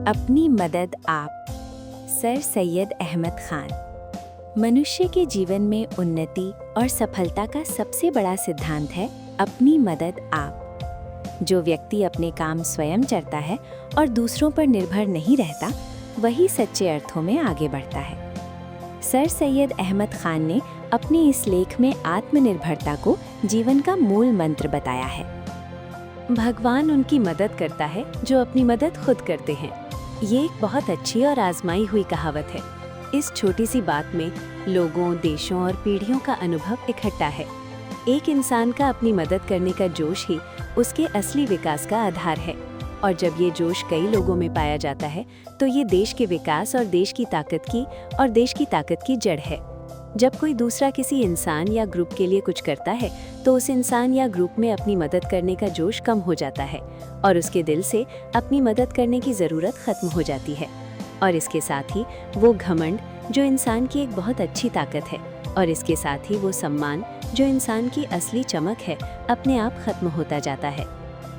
अपनी मदद आप। सर सैयद अहमद खान। मनुष्य के जीवन में उन्नति और सफलता का सबसे बड़ा सिद्धांत है अपनी मदद आप। जो व्यक्ति अपने काम स्वयं करता है और दूसरों पर निर्भर नहीं रहता, वही सच्चे अर्थों में आगे बढ़ता है। सर सैयद अहमद खान ने अपने इस लेख में आत्मनिर्भरता को जीवन का मूल मंत्र बताया है। भगवान उनकी मदद करता है जो अपनी मदद खुद करते हैं। ये एक बहुत अच्छी और आजमाई हुई कहावत है। इस छोटी सी बात में लोगों, देशों और पीढ़ियों का अनुभव इकट्ठा है। एक इंसान का अपनी मदद करने का जोश ही उसके असली विकास का आधार है, और जब ये जोश कई लोगों में पाया जाता है तो ये देश के विकास और देश की ताकत की जड़ है। जब कोई दूसरा किसी इंसान या ग्रुप के लिए कुछ करता है तो उस इंसान या ग्रुप में अपनी मदद करने का जोश कम हो जाता है और उसके दिल से अपनी मदद करने की ज़रूरत खत्म हो जाती है। और इसके साथ ही वो घमंड जो इंसान की एक बहुत अच्छी ताकत है, और इसके साथ ही वो सम्मान जो इंसान की असली चमक है, अपने आप खत्म होता जाता है।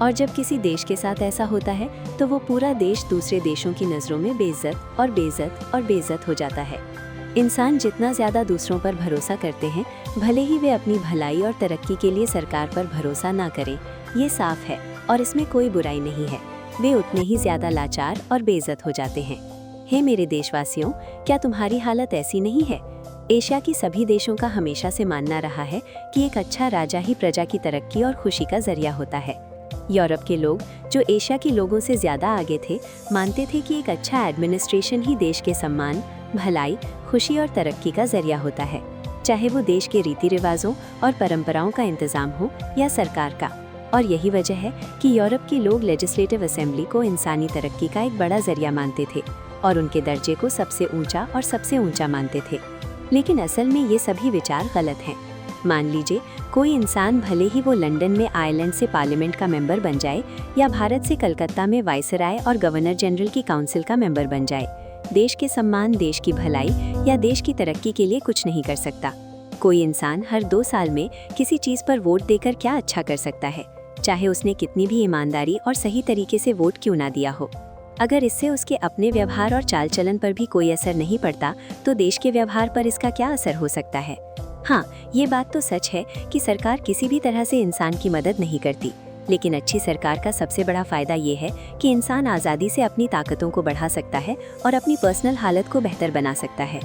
और जब किसी देश के साथ ऐसा होता है तो वो पूरा देश दूसरे देशों की नज़रों में बेइज्जत हो जाता है। इंसान जितना ज़्यादा दूसरों पर भरोसा करते हैं, भले ही वे अपनी भलाई और तरक्की के लिए सरकार पर भरोसा ना करें, ये साफ है और इसमें कोई बुराई नहीं है। वे उतने ही ज़्यादा लाचार और बेइज्जत हो जाते हैं। हे मेरे देशवासियों, क्या तुम्हारी हालत ऐसी नहीं है? एशिया की सभी देशों का हमेशा से मानना रहा है कि एक अच्छा राजा ही प्रजा की तरक्की और खुशी का जरिया होता है। यूरोप के लोग, जो एशिया के लोगों से ज़्यादा आगे थे, मानते थे कि एक अच्छा एडमिनिस्ट्रेशन ही देश के सम्मान, भलाई, खुशी और तरक्की का जरिया होता है, चाहे वो देश के रीति रिवाजों और परंपराओं का इंतजाम हो या सरकार का। और यही वजह है कि यूरोप के लोग लेजिस्लेटिव असेंबली को इंसानी तरक्की का एक बड़ा जरिया मानते थे और उनके दर्जे को सबसे ऊंचा मानते थे। लेकिन असल में ये सभी विचार गलत हैं। मान लीजिए कोई इंसान, भले ही वो लंदन में आयरलैंड से पार्लियामेंट का मेंबर बन जाए या भारत से कलकत्ता में वाइसराय और गवर्नर जनरल की काउंसिल का मेंबर बन जाए, देश के सम्मान, देश की भलाई या देश की तरक्की के लिए कुछ नहीं कर सकता। कोई इंसान हर 2 साल में किसी चीज़ पर वोट देकर क्या अच्छा कर सकता है, चाहे उसने कितनी भी ईमानदारी और सही तरीके से वोट क्यों ना दिया हो। अगर इससे उसके अपने व्यवहार और चाल चलन पर भी कोई असर नहीं पड़ता, तो देश के व्यवहार पर इसका क्या असर हो सकता है? हाँ, ये बात तो सच है कि सरकार किसी भी तरह से इंसान की मदद नहीं करती, लेकिन अच्छी सरकार का सबसे बड़ा फायदा ये है कि इंसान आज़ादी से अपनी ताकतों को बढ़ा सकता है और अपनी पर्सनल हालत को बेहतर बना सकता है।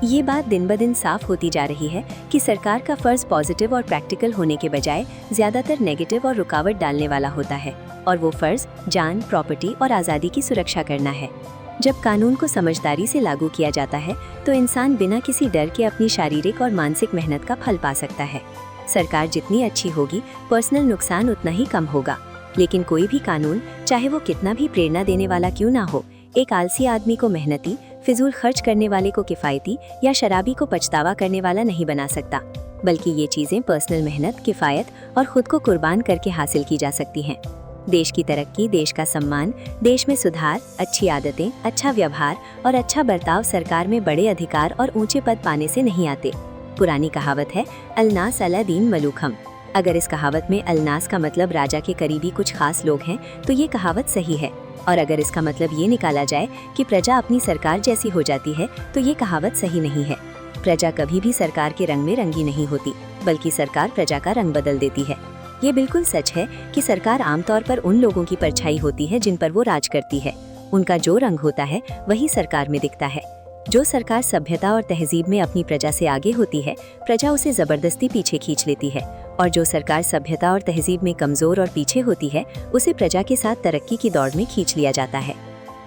ये बात दिन ब दिन साफ होती जा रही है कि सरकार का फर्ज पॉजिटिव और प्रैक्टिकल होने के बजाय ज़्यादातर नेगेटिव और रुकावट डालने वाला होता है, और वो फर्ज जान, प्रॉपर्टी और आज़ादी की सुरक्षा करना है। जब कानून को समझदारी से लागू किया जाता है तो इंसान बिना किसी डर के अपनी शारीरिक और मानसिक मेहनत का फल पा सकता है। सरकार जितनी अच्छी होगी, पर्सनल नुकसान उतना ही कम होगा। लेकिन कोई भी कानून, चाहे वो कितना भी प्रेरणा देने वाला क्यों ना हो, एक आलसी आदमी को मेहनती, फिजूल खर्च करने वाले को किफ़ायती या शराबी को पछतावा करने वाला नहीं बना सकता। बल्कि ये चीज़ें पर्सनल मेहनत, किफ़ायत और खुद को कुर्बान करके हासिल की जा सकती हैं। देश की तरक्की, देश का सम्मान, देश में सुधार, अच्छी आदतें, अच्छा व्यवहार और अच्छा बर्ताव सरकार में बड़े अधिकार और ऊंचे पद पाने से नहीं आते। पुरानी कहावत है, अलनास अला दीन मलूखम। अगर इस कहावत में अलनास का मतलब राजा के करीबी कुछ खास लोग हैं, तो ये कहावत सही है। और अगर इसका मतलब ये निकाला जाए कि प्रजा अपनी सरकार जैसी हो जाती है, तो ये कहावत सही नहीं है। प्रजा कभी भी सरकार के रंग में रंगी नहीं होती, बल्कि सरकार प्रजा का रंग बदल देती है। ये बिल्कुल सच है कि सरकार आमतौर पर उन लोगों की परछाई होती है जिन पर वो राज करती है। उनका जो रंग होता है वही सरकार में दिखता है। जो सरकार सभ्यता और तहजीब में अपनी प्रजा से आगे होती है, प्रजा उसे जबरदस्ती पीछे खींच लेती है, और जो सरकार सभ्यता और तहजीब में कमजोर और पीछे होती है, उसे प्रजा के साथ तरक्की की दौड़ में खींच लिया जाता है।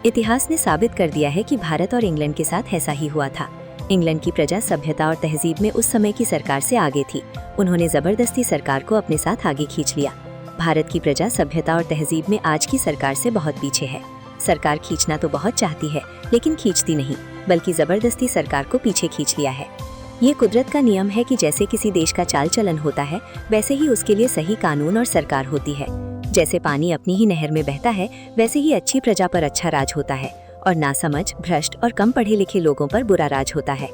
इतिहास ने साबित कर दिया है कि भारत और इंग्लैंड के साथ ऐसा ही हुआ था। इंग्लैंड की प्रजा सभ्यता और तहजीब में उस समय की सरकार से आगे थी। उन्होंने जबरदस्ती सरकार को अपने साथ आगे खींच लिया। भारत की प्रजा सभ्यता और तहजीब में आज की सरकार से बहुत पीछे है। सरकार खींचना तो बहुत चाहती है, लेकिन खींचती नहीं, बल्कि जबरदस्ती सरकार को पीछे खींच लिया है। ये कुदरत का नियम है कि जैसे किसी देश का चाल चलन होता है, वैसे ही उसके लिए सही कानून और सरकार होती है। जैसे पानी अपनी ही नहर में बहता है, वैसे ही अच्छी प्रजा पर अच्छा राज होता है और नासमझ, भ्रष्ट और कम पढ़े लिखे लोगों पर बुरा राज होता है।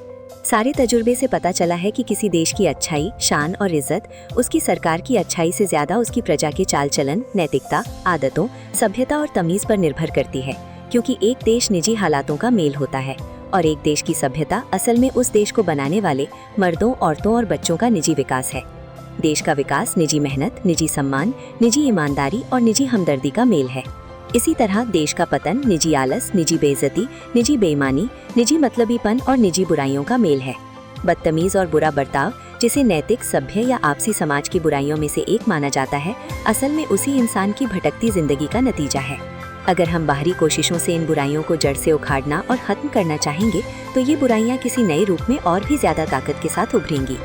सारे तजुर्बे से पता चला है कि किसी देश की अच्छाई, शान और इज्जत उसकी सरकार की अच्छाई से ज्यादा उसकी प्रजा के चाल चलन, नैतिकता, आदतों, सभ्यता और तमीज पर निर्भर करती है। क्योंकि एक देश निजी हालातों का मेल होता है और एक देश की सभ्यता असल में उस देश को बनाने वाले मर्दों, औरतों और बच्चों का निजी विकास है। देश का विकास निजी मेहनत, निजी सम्मान, निजी ईमानदारी और निजी हमदर्दी का मेल है। इसी तरह देश का पतन निजी आलस, निजी बेइज्जती, निजी बेईमानी, निजी मतलबीपन और निजी बुराइयों का मेल है। बदतमीज और बुरा बर्ताव, जिसे नैतिक, सभ्य या आपसी समाज की बुराइयों में से एक माना जाता है, असल में उसी इंसान की भटकती जिंदगी का नतीजा है। अगर हम बाहरी कोशिशों से इन बुराइयों को जड़ से उखाड़ना और खत्म करना चाहेंगे, तो ये बुराइयां किसी नए रूप में और भी ज्यादा ताकत के साथ उभरेंगी।